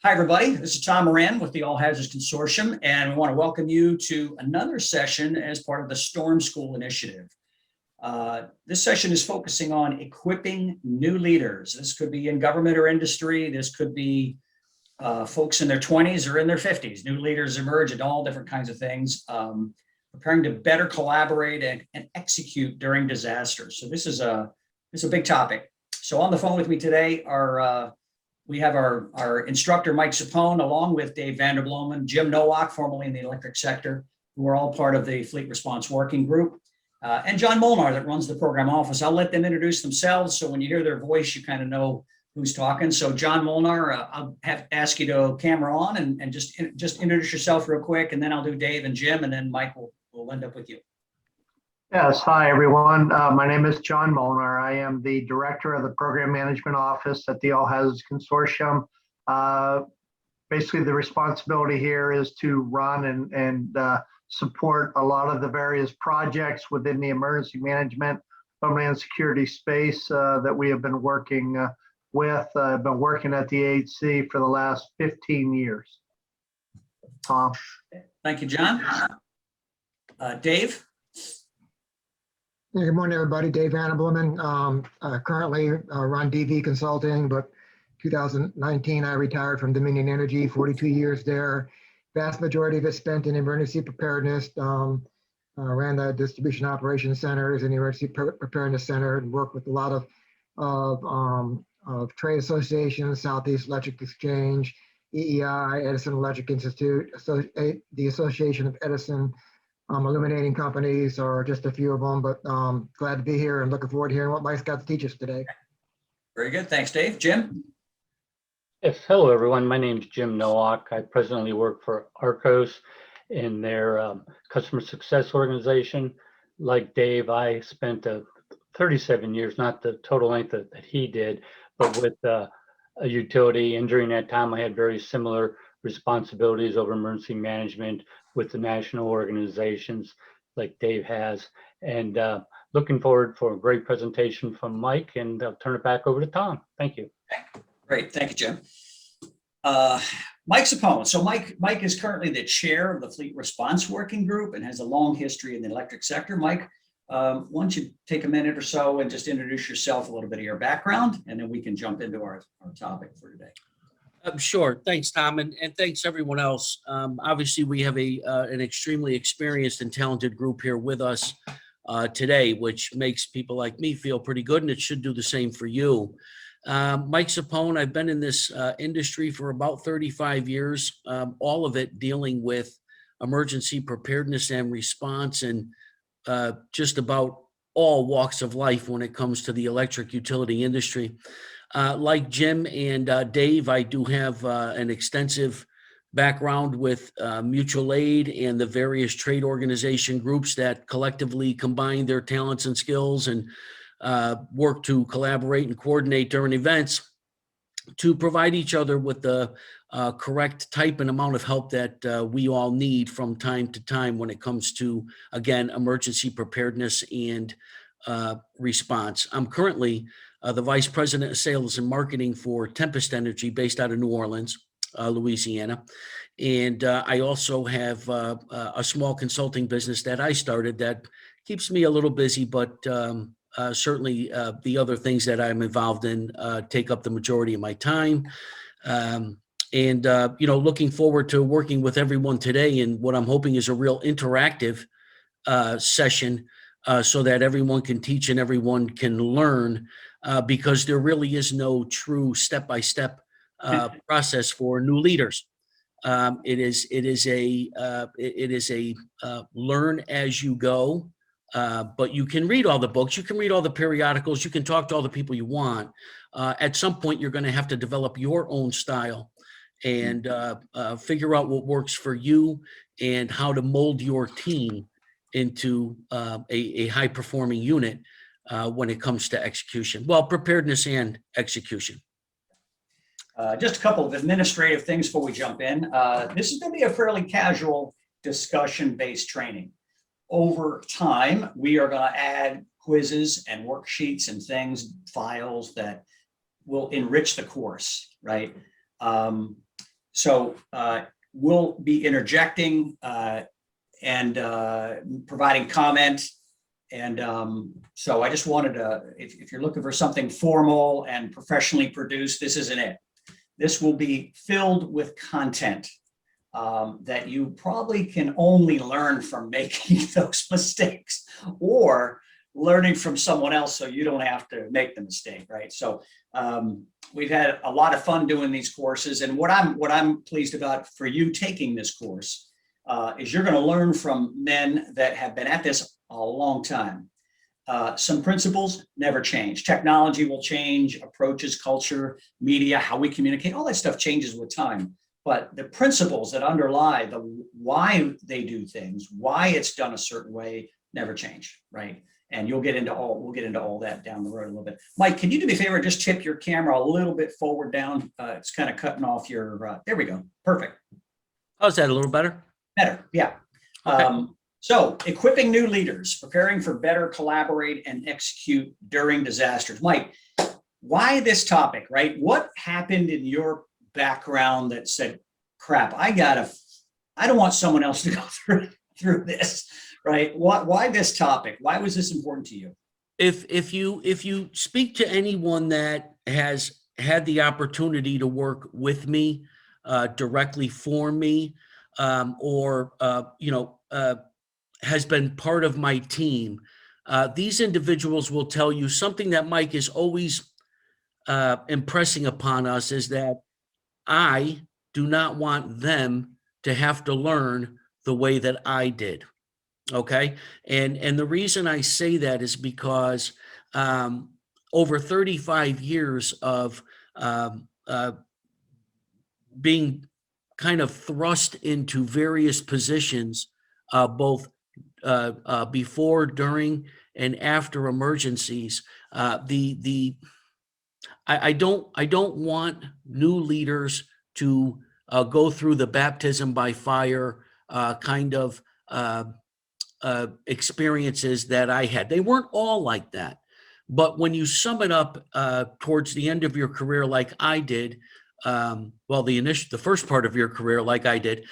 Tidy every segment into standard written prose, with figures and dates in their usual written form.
Hi, everybody. This is Tom Moran with the All Hazards Consortium, and we want to welcome you to another session as part of the Storm School Initiative. This session is focusing on equipping new leaders. This could be in government or industry. This could be folks in their 20s or in their 50s. New leaders emerge in all different kinds of things, preparing to better collaborate and execute during disasters. So this is a big topic. So on the phone with me today we have our instructor, Mike Sapone, along with Dave Vanderbloemen, Jim Nowak, formerly in the electric sector, who are all part of the Fleet Response Working Group, and John Molnar, that runs the program office. I'll let them introduce themselves, so when you hear their voice, you kind of know who's talking. So John Molnar, I'll have to ask you to camera on and just introduce yourself real quick, and then I'll do Dave and Jim, and then Mike will end up with you. Yes, hi everyone. My name is John Molnar. I am the director of the Program Management Office at the All Hazards Consortium. Basically, the responsibility here is to run and support a lot of the various projects within the emergency management, homeland security space that we have been working with. I've been working at the AHC for the last 15 years. Tom. Thank you, John. Dave. Good morning, everybody. Dave Vanderbloemen. Currently run DV Consulting, but 2019 I retired from Dominion Energy, 42 years there. Vast majority of it spent in emergency preparedness. Ran the distribution operations centers and emergency preparedness center, and worked with a lot of trade associations, Southeast Electric Exchange, EEI, Edison Electric Institute, the Association of Edison Illuminating Companies are just a few of them, but glad to be here and looking forward to hearing what Mike's got to teach us today. Very good. Thanks, Dave. Jim? Yes, hello, everyone. My name is Jim Nowak. I presently work for Arcos in their customer success organization. Like Dave, I spent 37 years, not the total length that he did, but with a utility. And during that time, I had very similar responsibilities over emergency management with the national organizations like Dave has. And looking forward for a great presentation from Mike, and I'll turn it back over to Tom. Thank you. Great. Thank you, Jim. Mike Sapone. So Mike is currently the chair of the Fleet Response Working Group and has a long history in the electric sector. Mike, why don't you take a minute or so and just introduce yourself, a little bit of your background, and then we can jump into our topic for today. Sure. Thanks, Tom, and thanks everyone else. Obviously, we have an extremely experienced and talented group here with us today, which makes people like me feel pretty good, and it should do the same for you. Mike Sapone, I've been in this industry for about 35 years, all of it dealing with emergency preparedness and response, and just about all walks of life when it comes to the electric utility industry. Like Jim and Dave, I do have an extensive background with mutual aid and the various trade organization groups that collectively combine their talents and skills and work to collaborate and coordinate during events to provide each other with the correct type and amount of help that we all need from time to time when it comes to, again, emergency preparedness and response. I'm currently the Vice President of Sales and Marketing for Tempest Energy based out of New Orleans, Louisiana. And I also have a small consulting business that I started that keeps me a little busy, but certainly the other things that I'm involved in take up the majority of my time. Looking forward to working with everyone today in what I'm hoping is a real interactive session so that everyone can teach and everyone can learn. Because there really is no true step-by-step process for new leaders. It is a learn as you go, but you can read all the books, you can read all the periodicals, you can talk to all the people you want. At some point, you're going to have to develop your own style and figure out what works for you and how to mold your team into a high-performing unit. When it comes to execution, well, preparedness and execution. Just a couple of administrative things before we jump in. This is going to be a fairly casual discussion-based training. Over time, we are going to add quizzes and worksheets and things, files that will enrich the course, right? So we'll be interjecting and providing comment. And so I just wanted to, if you're looking for something formal and professionally produced, this isn't it. This will be filled with content that you probably can only learn from making those mistakes or learning from someone else so you don't have to make the mistake, right? So we've had a lot of fun doing these courses. And what I'm pleased about for you taking this course is you're going to learn from men that have been at this a long time. Some principles never change. Technology will change, approaches, culture, media, how we communicate, all that stuff changes with time. But the principles that underlie the why they do things, why it's done a certain way, never change, right? And we'll get into all that down the road a little bit. Mike, can you do me a favor, just tip your camera a little bit forward down? It's kind of cutting off your, there we go, perfect. How's that, a little better? Better, yeah. Okay. So equipping new leaders, preparing for better collaborate and execute during disasters. Mike, why this topic, right? What happened in your background that said, crap, I don't want someone else to go through this, right? Why this topic? Why was this important to you? If you speak to anyone that has had the opportunity to work with me, directly for me, or has been part of my team, these individuals will tell you something that Mike is always impressing upon us is that I do not want them to have to learn the way that I did. Okay. And the reason I say that is because over 35 years of being kind of thrust into various positions, both before, during, and after emergencies, I don't want new leaders to go through the baptism by fire kind of experiences that I had. They weren't all like that. But when you sum it up towards the end of your career, like I did, the first part of your career, like I did,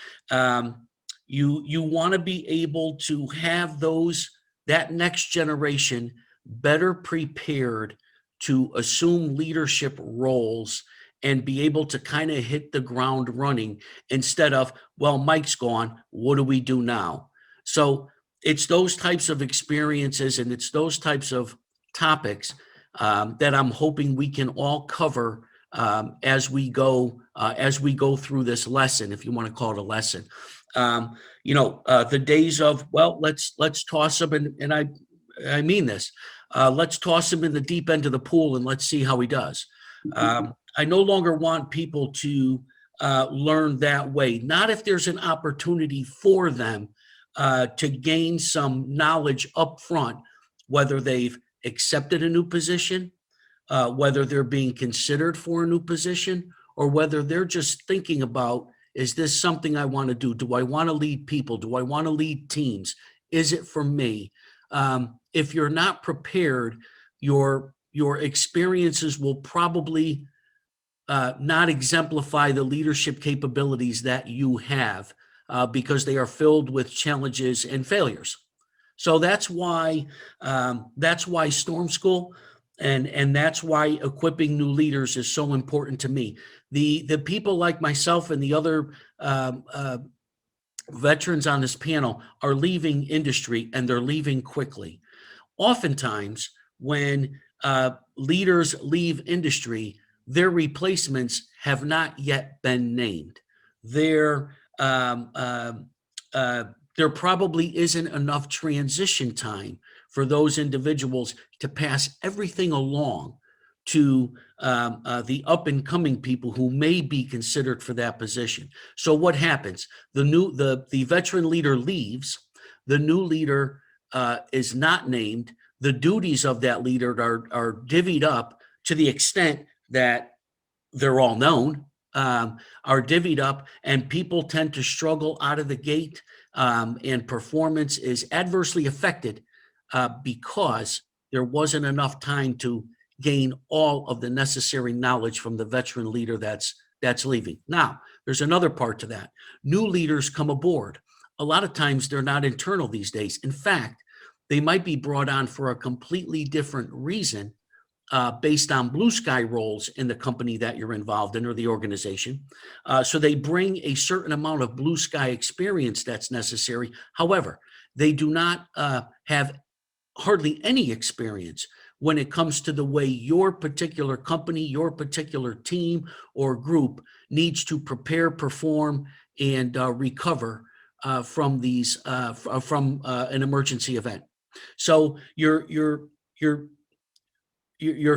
you want to be able to have that next generation better prepared to assume leadership roles and be able to kind of hit the ground running instead of, well, Mike's gone, what do we do now? So it's those types of experiences and it's those types of topics that I'm hoping we can all cover as we go through this lesson, if you want to call it a lesson. The days of, well, let's toss them, and I mean this. Let's toss him in the deep end of the pool and let's see how he does. I no longer want people to learn that way. Not if there's an opportunity for them to gain some knowledge up front, whether they've accepted a new position, whether they're being considered for a new position, or whether they're just thinking about, is this something I want to do? Do I want to lead people? Do I want to lead teams? Is it for me? If you're not prepared, your experiences will probably not exemplify the leadership capabilities that you have because they are filled with challenges and failures. So that's why Storm School and that's why equipping new leaders is so important to me. The people like myself and the other veterans on this panel are leaving industry, and they're leaving quickly. Oftentimes, when leaders leave industry, their replacements have not yet been named. There probably isn't enough transition time for those individuals to pass everything along to the up and coming people who may be considered for that position. So what happens? The veteran leader leaves, the new leader is not named. The duties of that leader are divvied up to the extent that they're all known, are divvied up, and people tend to struggle out of the gate, and performance is adversely affected because there wasn't enough time to gain all of the necessary knowledge from the veteran leader that's leaving. Now, there's another part to that. New leaders come aboard. A lot of times they're not internal these days. In fact, they might be brought on for a completely different reason, based on blue sky roles in the company that you're involved in or the organization. So they bring a certain amount of blue sky experience that's necessary. However, they do not have hardly any experience when it comes to the way your particular company, your particular team or group needs to prepare, perform, and recover from an emergency event. So you're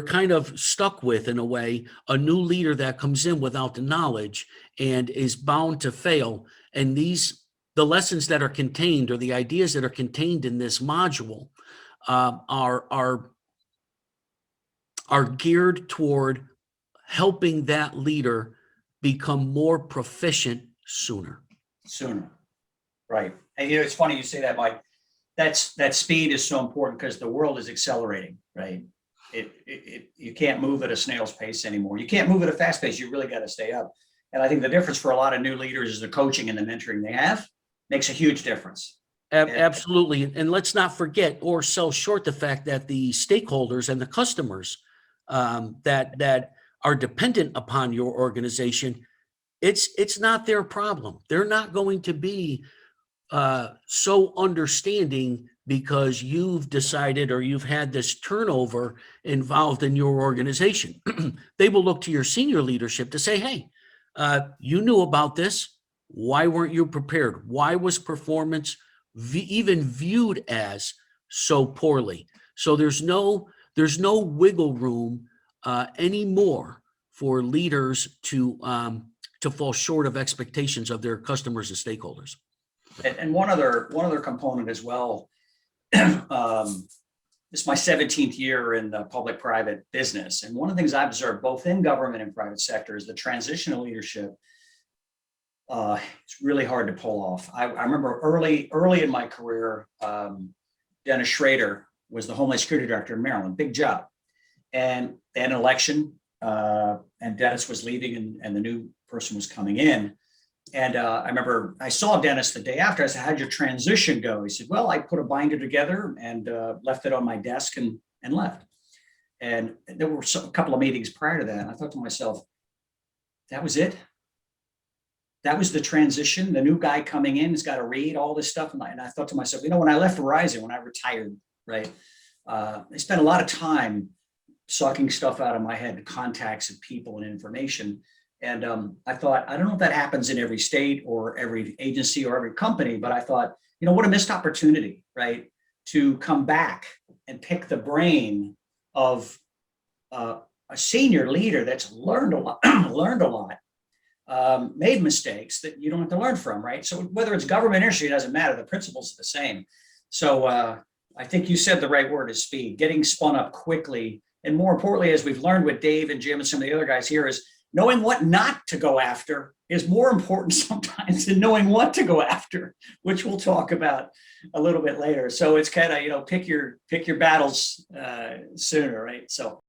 kind of stuck with, in a way, a new leader that comes in without the knowledge and is bound to fail. And the lessons that are contained, or the ideas that are contained in this module, are geared toward helping that leader become more proficient sooner. Right. And it's funny you say that, Mike. That speed is so important because the world is accelerating, right? You can't move at a snail's pace anymore. You can't move at a fast pace. You really got to stay up. And I think the difference for a lot of new leaders is the coaching and the mentoring they have makes a huge difference. Absolutely. And let's not forget or sell short the fact that the stakeholders and the customers that are dependent upon your organization, it's not their problem. They're not going to be so understanding because you've decided or you've had this turnover involved in your organization. They will look to your senior leadership to say, hey, you knew about this. Why weren't you prepared? Why was performance even viewed as so poorly? So there's no wiggle room anymore for leaders to fall short of expectations of their customers and stakeholders. And one other component as well. This is my 17th year in the public-private business, and one of the things I've observed both in government and private sector is the transition of leadership. It's really hard to pull off. I remember early in my career, Dennis Schrader was the Homeland Security Director in Maryland, big job, and they had an election, and Dennis was leaving, and the new person was coming in. And I remember I saw Dennis the day after. I said, how'd your transition go? He said, well, I put a binder together and left it on my desk and left. And there were a couple of meetings prior to that. And I thought to myself, that was it. That was the transition. The new guy coming in has got to read all this stuff. And I thought to myself, when I left Verizon, when I retired, right, I spent a lot of time sucking stuff out of my head, contacts and people and information. And I thought, I don't know if that happens in every state or every agency or every company, but I thought, what a missed opportunity, right? To come back and pick the brain of a senior leader that's learned a lot, made mistakes that you don't have to learn from, right? So whether it's government or industry, it doesn't matter. The principles are the same. So I think you said the right word is speed, getting spun up quickly. And more importantly, as we've learned with Dave and Jim and some of the other guys here, is knowing what not to go after is more important sometimes than knowing what to go after, which we'll talk about a little bit later. So it's kind of, pick your battles sooner, right? So